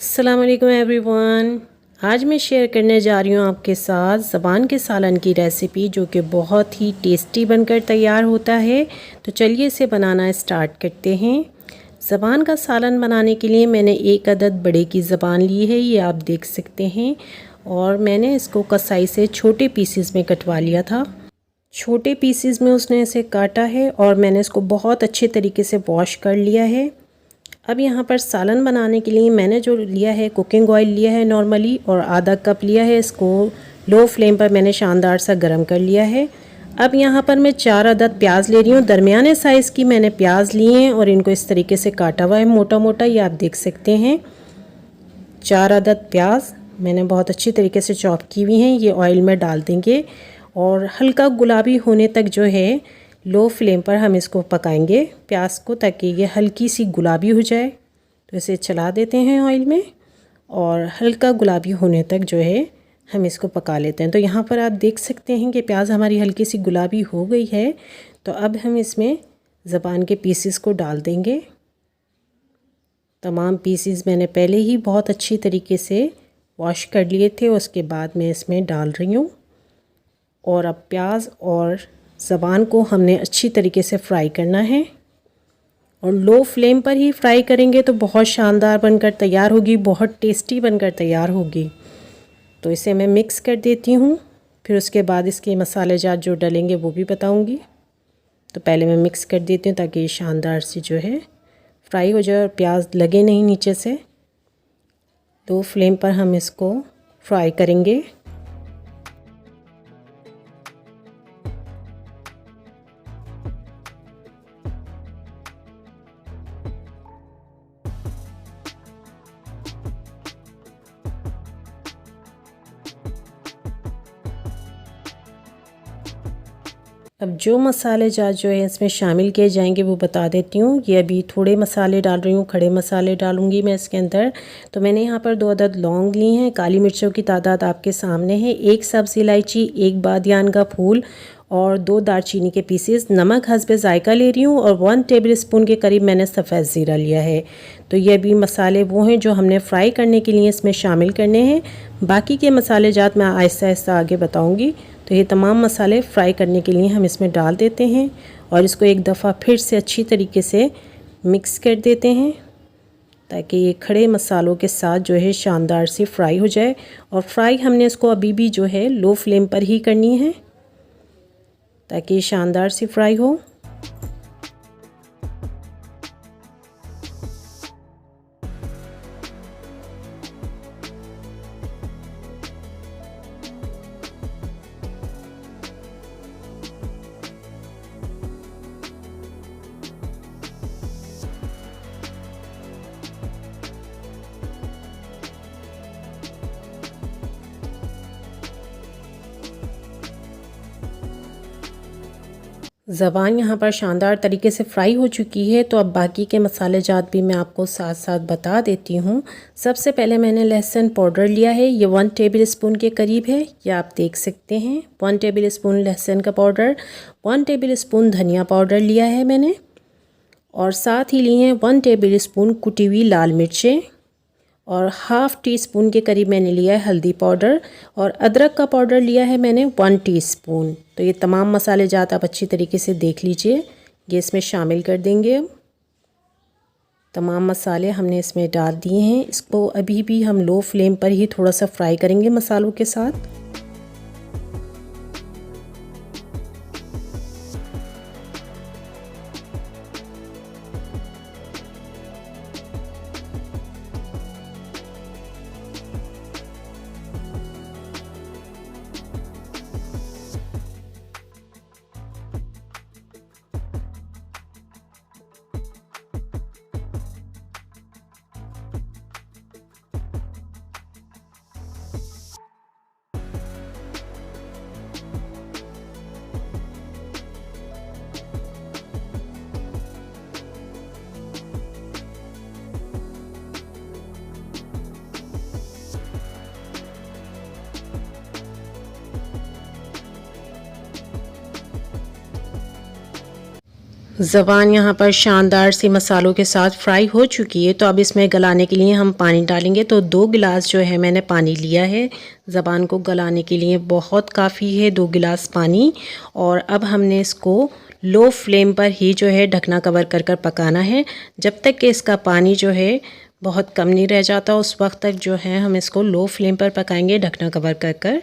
अस्सलाम वालेकुम एवरीवन। आज मैं शेयर करने जा रही हूँ आपके साथ ज़बान के सालन की रेसिपी, जो कि बहुत ही टेस्टी बनकर तैयार होता है। तो चलिए इसे बनाना स्टार्ट करते हैं। ज़बान का सालन बनाने के लिए मैंने एक अदद बड़े की ज़बान ली है, ये आप देख सकते हैं। और मैंने इसको कसाई से छोटे पीसेस में कटवा लिया था। छोटे पीसेस में उसने इसे काटा है और मैंने इसको बहुत अच्छे तरीके से वॉश कर लिया है। अब यहाँ पर सालन बनाने के लिए मैंने जो लिया है कुकिंग ऑयल लिया है नॉर्मली, और आधा कप लिया है। इसको लो फ्लेम पर मैंने शानदार सा गर्म कर लिया है। अब यहाँ पर मैं 4 अदद प्याज ले रही हूँ। दरमियाने साइज़ की मैंने प्याज लिए हैं और इनको इस तरीके से काटा हुआ है मोटा मोटा, ये आप देख सकते हैं। 4 अदद प्याज मैंने बहुत अच्छी तरीके से चॉप की हुई हैं। ये ऑयल में डाल देंगे और हल्का गुलाबी होने तक जो है लो फ्लेम पर हम इसको पकाएंगे प्याज को, ताकि ये हल्की सी गुलाबी हो जाए। तो इसे चला देते हैं ऑयल में और हल्का गुलाबी होने तक जो है हम इसको पका लेते हैं। तो यहाँ पर आप देख सकते हैं कि प्याज हमारी हल्की सी गुलाबी हो गई है। तो अब हम इसमें ज़बान के पीसेस को डाल देंगे। तमाम पीसेस मैंने पहले ही बहुत अच्छी तरीके से वॉश कर लिए थे, उसके बाद मैं इसमें डाल रही हूँ। और अब प्याज और ज़बान को हमने अच्छी तरीके से फ्राई करना है और लो फ्लेम पर ही फ्राई करेंगे तो बहुत शानदार बनकर तैयार होगी, बहुत टेस्टी बनकर तैयार होगी। तो इसे मैं मिक्स कर देती हूँ, फिर उसके बाद इसके मसाले जात जो डलेंगे वो भी बताऊँगी। तो पहले मैं मिक्स कर देती हूँ ताकि ये शानदार सी जो है फ्राई हो जाए और प्याज लगे नहीं नीचे से। लो फ्लेम पर हम इसको फ्राई करेंगे। अब जो मसाले जात जो है इसमें शामिल किए जाएंगे वो बता देती हूँ। ये अभी थोड़े मसाले डाल रही हूँ, खड़े मसाले डालूँगी मैं इसके अंदर। तो मैंने यहाँ पर 2 अदद लौंग ली हैं। काली मिर्चों की तादाद आपके सामने है। 1 सब्ज़ इलायची, 1 बादियान का फूल और 2 दालचीनी के पीसेस। नमक हस्बे ज़ायका ले रही हूँ और 1 टेबल स्पून के करीब मैंने सफ़ेद ज़ीरा लिया है। तो ये अभी मसाले वो हैं जो हमने फ्राई करने के लिए इसमें शामिल करने हैं। बाकी के मसाले जात मैं आहिस्ता आहिस्ता आगे बताऊँगी। तो ये तमाम मसाले फ्राई करने के लिए हम इसमें डाल देते हैं और इसको एक दफ़ा फिर से अच्छी तरीके से मिक्स कर देते हैं, ताकि ये खड़े मसालों के साथ जो है शानदार सी फ्राई हो जाए। और फ्राई हमने इसको अभी भी जो है लो फ्लेम पर ही करनी है, ताकि ये शानदार सी फ्राई हो। ज़बान यहाँ पर शानदार तरीके से फ्राई हो चुकी है। तो अब बाकी के मसाले जात भी मैं आपको साथ साथ बता देती हूँ। सबसे पहले मैंने लहसुन पाउडर लिया है, ये 1 टेबल स्पून के करीब है, ये आप देख सकते हैं। 1 टेबल स्पून लहसुन का पाउडर, 1 टेबल स्पून धनिया पाउडर लिया है मैंने, और साथ ही लिए हैं 1 टेबल स्पून कुटी हुई लाल मिर्चें, और हाफ़ टी स्पून के करीब मैंने लिया है हल्दी पाउडर, और अदरक का पाउडर लिया है मैंने 1 टीस्पून। तो ये तमाम मसाले जात आप अच्छी तरीके से देख लीजिए। ये इसमें शामिल कर देंगे। अब तमाम मसाले हमने इसमें डाल दिए हैं। इसको अभी भी हम लो फ्लेम पर ही थोड़ा सा फ्राई करेंगे मसालों के साथ। ज़बान यहाँ पर शानदार सी मसालों के साथ फ्राई हो चुकी है। तो अब इसमें गलाने के लिए हम पानी डालेंगे। तो 2 गिलास जो है मैंने पानी लिया है ज़बान को गलाने के लिए, बहुत काफ़ी है 2 गिलास पानी। और अब हमने इसको लो फ्लेम पर ही जो है ढकना कवर कर कर पकाना है, जब तक कि इसका पानी जो है बहुत कम नहीं रह जाता। उस वक्त तक जो है हम इसको लो फ्लेम पर पकाएंगे ढकना कवर कर कर।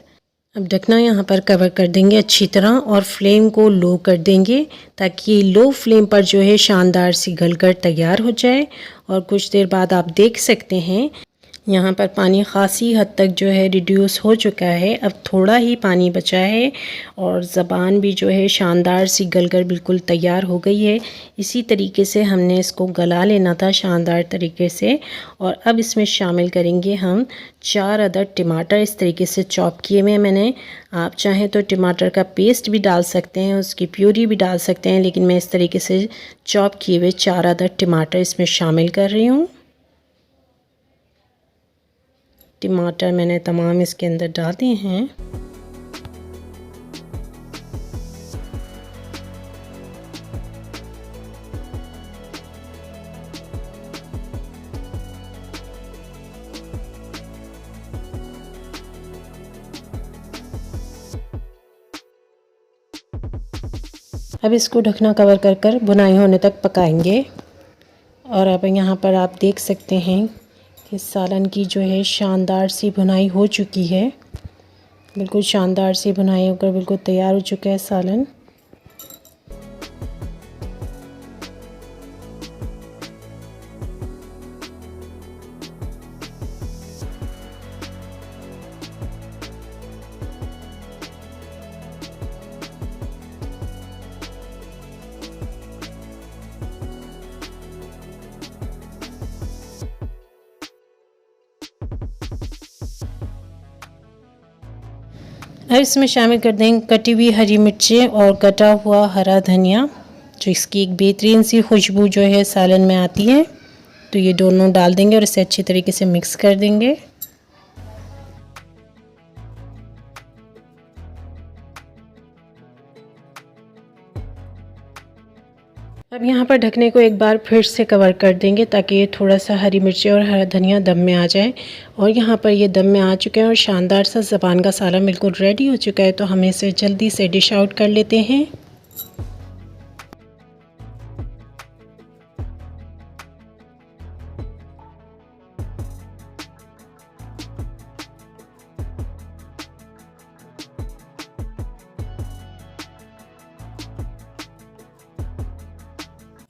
अब ढकना यहाँ पर कवर कर देंगे अच्छी तरह और फ्लेम को लो कर देंगे, ताकि लो फ्लेम पर जो है शानदार सी गलकर तैयार हो जाए। और कुछ देर बाद आप देख सकते हैं यहाँ पर पानी ख़ासी हद तक जो है रिड्यूस हो चुका है। अब थोड़ा ही पानी बचा है और ज़बान भी जो है शानदार सी गलकर बिल्कुल तैयार हो गई है। इसी तरीके से हमने इसको गला लेना था शानदार तरीके से। और अब इसमें शामिल करेंगे हम 4 अदद टमाटर, इस तरीके से चॉप किए हुए मैंने। आप चाहें तो टमाटर का पेस्ट भी डाल सकते हैं, उसकी प्यूरी भी डाल सकते हैं, लेकिन मैं इस तरीके से चॉप किए हुए 4 अदद टमाटर इसमें शामिल कर रही हूँ। टमाटर मैंने तमाम इसके अंदर डाल दिए हैं। अब इसको ढकना कवर कर कर भुनाई होने तक पकाएंगे। और अब यहाँ पर आप देख सकते हैं कि सालन की जो है शानदार सी भुनाई हो चुकी है। बिल्कुल शानदार सी भुनाई होकर बिल्कुल तैयार हो चुका है सालन। अब इसमें शामिल कर देंगे कटी हुई हरी मिर्चें और कटा हुआ हरा धनिया, जो इसकी एक बेहतरीन सी खुशबू जो है सालन में आती है। तो ये दोनों डाल देंगे और इसे अच्छी तरीके से मिक्स कर देंगे। अब यहाँ पर ढकने को एक बार फिर से कवर कर देंगे, ताकि ये थोड़ा सा हरी मिर्ची और हरा धनिया दम में आ जाए। और यहाँ पर ये दम में आ चुके हैं और शानदार सा ज़बान का सालन बिल्कुल रेडी हो चुका है। तो हम इसे जल्दी से डिश आउट कर लेते हैं।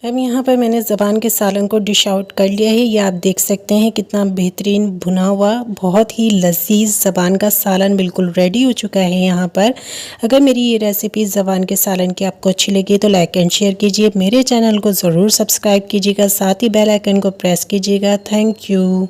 अब यहाँ पर मैंने ज़बान के सालन को डिश आउट कर लिया है। ये आप देख सकते हैं कितना बेहतरीन भुना हुआ, बहुत ही लजीज ज़बान का सालन बिल्कुल रेडी हो चुका है यहाँ पर। अगर मेरी ये रेसिपी ज़बान के सालन की आपको अच्छी लगी तो लाइक एंड शेयर कीजिए। मेरे चैनल को ज़रूर सब्सक्राइब कीजिएगा, साथ ही बेल आइकन को प्रेस कीजिएगा। Thank you.